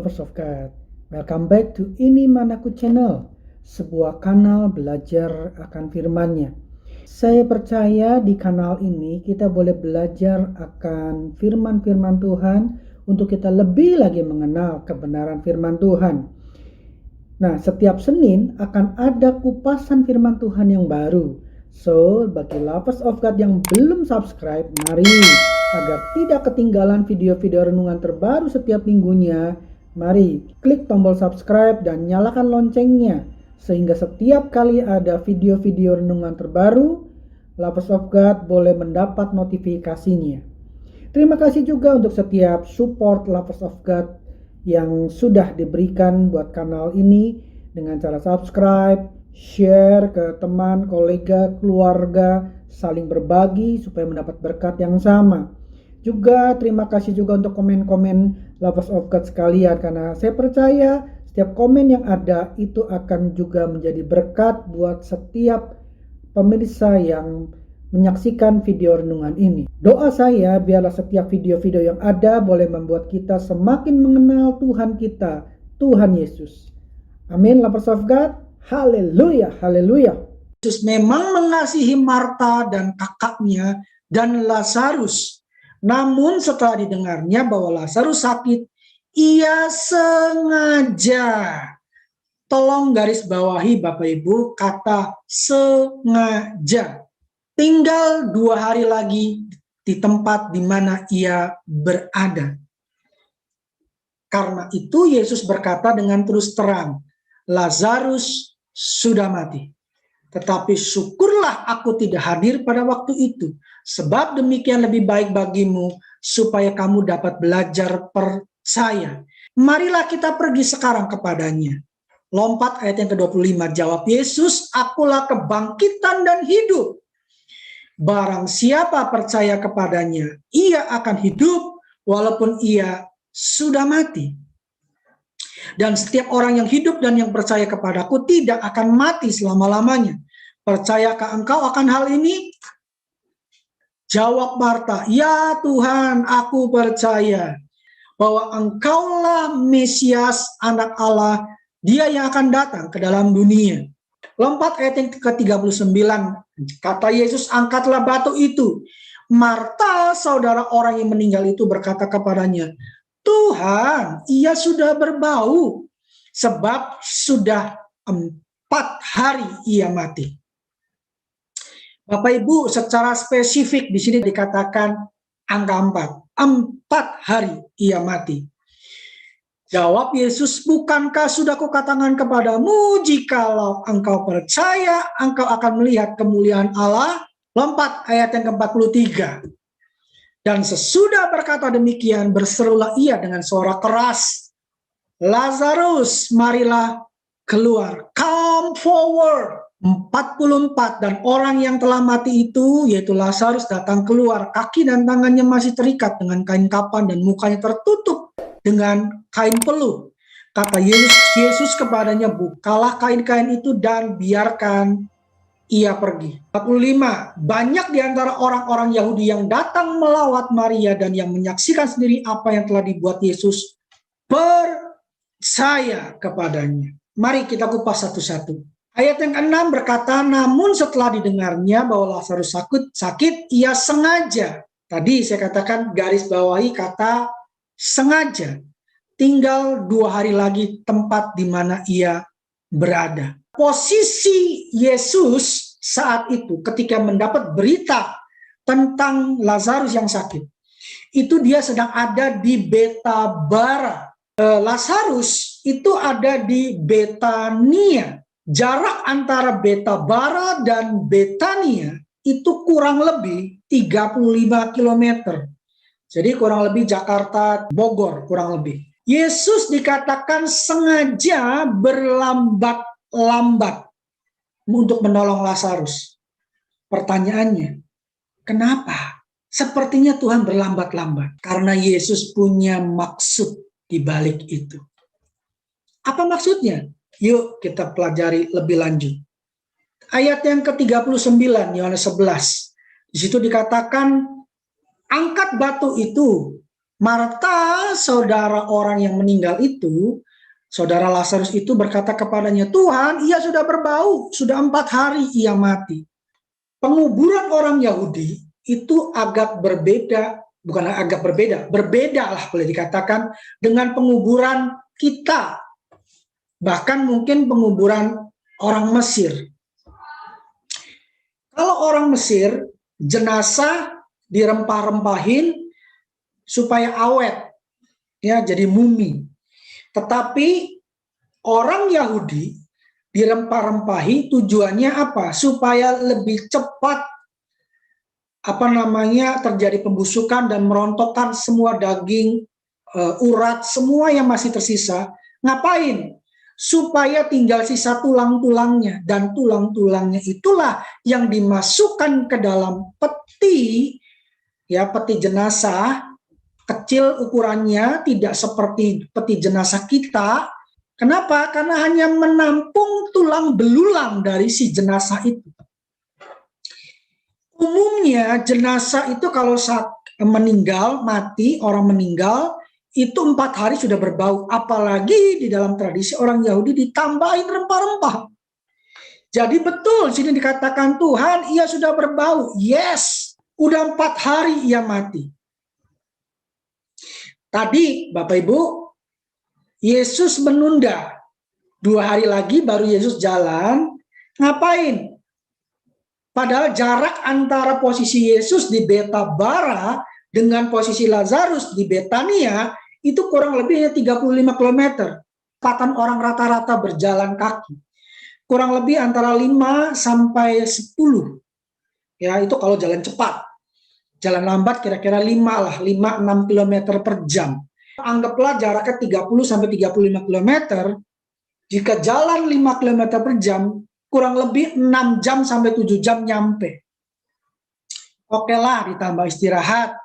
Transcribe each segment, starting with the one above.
lovers of God. Welcome back to Ini Manaku Channel, sebuah kanal belajar akan firman-Nya. Saya percaya di kanal ini kita boleh belajar akan firman-firman Tuhan untuk kita lebih lagi mengenal kebenaran firman Tuhan. Nah, setiap Senin akan ada kupasan firman Tuhan yang baru. So, bagi lovers of God yang belum subscribe, mari agar tidak ketinggalan video-video renungan terbaru setiap minggunya, mari klik tombol subscribe dan nyalakan loncengnya, sehingga setiap kali ada video-video renungan terbaru, lovers of God boleh mendapat notifikasinya. Terima kasih juga untuk setiap support lovers of God yang sudah diberikan buat kanal ini dengan cara subscribe, share ke teman, kolega, keluarga, saling berbagi supaya mendapat berkat yang sama. Juga terima kasih juga untuk komen-komen lovers of God sekalian, karena saya percaya setiap komen yang ada itu akan juga menjadi berkat buat setiap pemirsa yang menyaksikan video renungan ini. Doa saya biarlah setiap video-video yang ada boleh membuat kita semakin mengenal Tuhan kita, Tuhan Yesus. Amin, lovers of God. Haleluya, haleluya. Yesus memang mengasihi Marta dan kakaknya dan Lazarus. Namun setelah didengarnya bahwa Lazarus sakit, ia sengaja. Tolong garis bawahi Bapak Ibu kata sengaja. Tinggal 2 hari lagi di tempat di mana ia berada. Karena itu Yesus berkata dengan terus terang, Lazarus sudah mati. Tetapi syukurlah aku tidak hadir pada waktu itu, sebab demikian lebih baik bagimu, supaya kamu dapat belajar percaya. Marilah kita pergi sekarang kepadanya. Lompat ayat yang ke-25, jawab Yesus, akulah kebangkitan dan hidup. Barang siapa percaya kepadanya, ia akan hidup walaupun ia sudah mati. Dan setiap orang yang hidup dan yang percaya kepadaku tidak akan mati selama-lamanya. Percayakah engkau akan hal ini? Jawab Marta, ya Tuhan, aku percaya bahwa engkaulah Mesias, anak Allah, dia yang akan datang ke dalam dunia. Lompat ayat yang ke-39, kata Yesus, angkatlah batu itu. Marta, saudara orang yang meninggal itu berkata kepadanya, Tuhan, ia sudah berbau, sebab sudah 4 hari ia mati. Bapak Ibu, secara spesifik di sini dikatakan angka 4. 4 hari ia mati. Jawab Yesus, bukankah sudah kukatakan kepadamu, jikalau engkau percaya, engkau akan melihat kemuliaan Allah. Lompat ayat yang ke-43. Dan sesudah berkata demikian, berserulah ia dengan suara keras, Lazarus, marilah keluar, come forward. 44, dan orang yang telah mati itu, yaitu Lazarus, datang keluar. Kaki dan tangannya masih terikat dengan kain kapan dan mukanya tertutup dengan kain peluh. Kata Yesus kepadanya, bukalah kain-kain itu dan biarkan ia pergi. 45, banyak di antara orang-orang Yahudi yang datang melawat Maria dan yang menyaksikan sendiri apa yang telah dibuat Yesus percaya kepadanya. Mari kita kupas satu-satu. Ayat yang ke-6 berkata, namun setelah didengarnya bahwa Lazarus sakit, ia sengaja. Tadi saya katakan garis bawahi kata sengaja. Tinggal 2 hari lagi tempat di mana ia berada. Posisi Yesus saat itu ketika mendapat berita tentang Lazarus yang sakit, itu dia sedang ada di Betabara. Lazarus itu ada di Betania. Jarak antara Betabara dan Betania itu kurang lebih 35 km. Jadi kurang lebih Jakarta, Bogor kurang lebih. Yesus dikatakan sengaja berlambat-lambat untuk menolong Lazarus. Pertanyaannya, kenapa? Sepertinya Tuhan berlambat-lambat. Karena Yesus punya maksud di balik itu. Apa maksudnya? Yuk kita pelajari lebih lanjut. Ayat yang ke-39, Yohanes 11. Di situ dikatakan, angkat batu itu. Marta, saudara orang yang meninggal itu, saudara Lazarus itu berkata kepadanya, Tuhan, ia sudah berbau, sudah 4 hari ia mati. Penguburan orang Yahudi itu agak berbeda, bukan agak berbeda, berbeda lah boleh dikatakan dengan penguburan kita. Bahkan mungkin penguburan orang Mesir. Kalau orang Mesir, jenazah dirempah-rempahin supaya awet, ya, jadi mumi. Tetapi orang Yahudi dirempah-rempahi tujuannya apa? Supaya lebih cepat terjadi pembusukan dan merontokkan semua daging, urat, semua yang masih tersisa. Ngapain? Supaya tinggal sisa tulang-tulangnya, dan tulang-tulangnya itulah yang dimasukkan ke dalam peti, ya, peti jenazah. Kecil ukurannya, tidak seperti peti jenazah kita. Kenapa? Karena hanya menampung tulang belulang dari si jenazah itu. Umumnya jenazah itu kalau saat meninggal, mati, orang meninggal, itu 4 hari sudah berbau. Apalagi di dalam tradisi orang Yahudi ditambahin rempah-rempah. Jadi betul sini dikatakan Tuhan, ia sudah berbau. Yes, udah 4 hari ia mati. Tadi Bapak Ibu, Yesus menunda 2 hari lagi baru Yesus jalan. Ngapain? Padahal jarak antara posisi Yesus di Betabara dengan posisi Lazarus di Betania itu kurang lebih 35 km. Kecepatan orang rata-rata berjalan kaki. Kurang lebih antara 5 sampai 10. Ya, itu kalau jalan cepat. Jalan lambat kira-kira 5-6 km per jam. Anggaplah jaraknya 30 sampai 35 km. Jika jalan 5 km per jam, kurang lebih 6 jam sampai 7 jam nyampe. Oke lah, ditambah istirahat,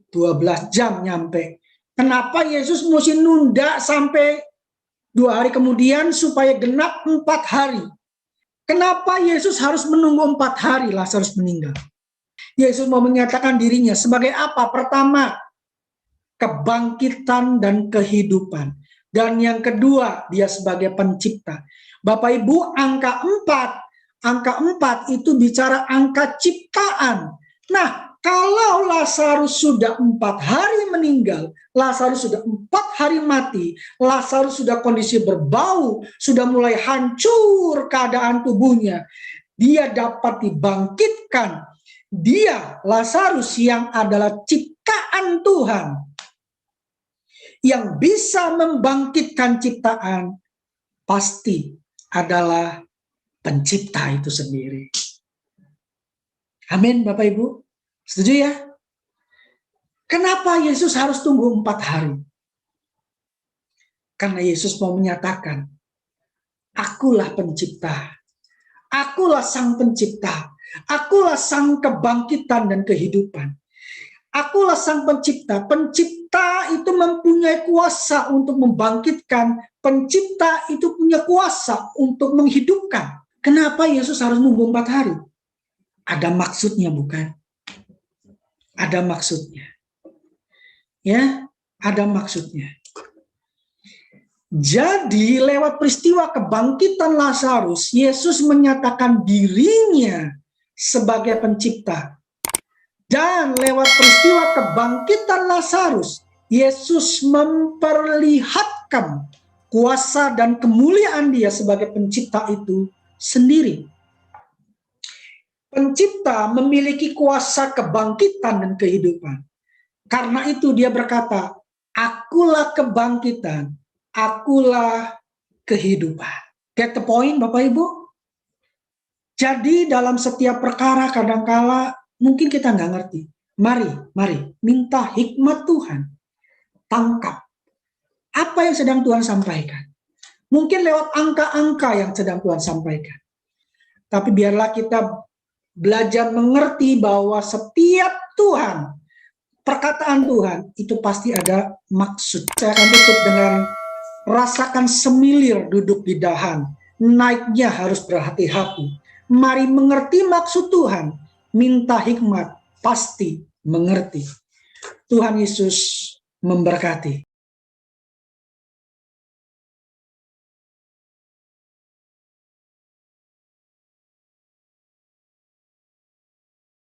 12 jam nyampe. Kenapa Yesus mesti nunda sampai 2 hari kemudian supaya genap 4 hari? Kenapa Yesus harus menunggu 4 hari Lazarus meninggal? Yesus mau menyatakan dirinya sebagai apa? Pertama, kebangkitan dan kehidupan. Dan yang kedua, dia sebagai pencipta. Bapak Ibu, angka 4 itu bicara angka ciptaan. Nah, kalau Lazarus sudah 4 hari meninggal, Lazarus sudah 4 hari mati, Lazarus sudah kondisi berbau, sudah mulai hancur keadaan tubuhnya, dia dapat dibangkitkan. Dia, Lazarus, yang adalah ciptaan Tuhan, yang bisa membangkitkan ciptaan, pasti adalah pencipta itu sendiri. Amin, Bapak Ibu. Setuju ya? Kenapa Yesus harus tunggu 4 hari? Karena Yesus mau menyatakan, akulah pencipta. Akulah sang pencipta. Akulah sang kebangkitan dan kehidupan. Akulah sang pencipta. Pencipta itu mempunyai kuasa untuk membangkitkan. Pencipta itu punya kuasa untuk menghidupkan. Kenapa Yesus harus nunggu 4 hari? Ada maksudnya, bukan? Ada maksudnya. Ya, ada maksudnya. Jadi lewat peristiwa kebangkitan Lazarus, Yesus menyatakan dirinya sebagai pencipta. Dan lewat peristiwa kebangkitan Lazarus, Yesus memperlihatkan kuasa dan kemuliaan dia sebagai pencipta itu sendiri. Pencipta memiliki kuasa kebangkitan dan kehidupan. Karena itu dia berkata, akulah kebangkitan, akulah kehidupan. Get the point, Bapak Ibu? Jadi dalam setiap perkara kadangkala mungkin kita nggak ngerti. Mari minta hikmat Tuhan. Tangkap apa yang sedang Tuhan sampaikan. Mungkin lewat angka-angka yang sedang Tuhan sampaikan. Tapi biarlah kita belajar mengerti bahwa setiap Tuhan, perkataan Tuhan itu pasti ada maksud. Saya akan tutup dengan rasakan semilir duduk di dahan. Naiknya harus berhati-hati. Mari mengerti maksud Tuhan. Minta hikmat, pasti mengerti. Tuhan Yesus memberkati.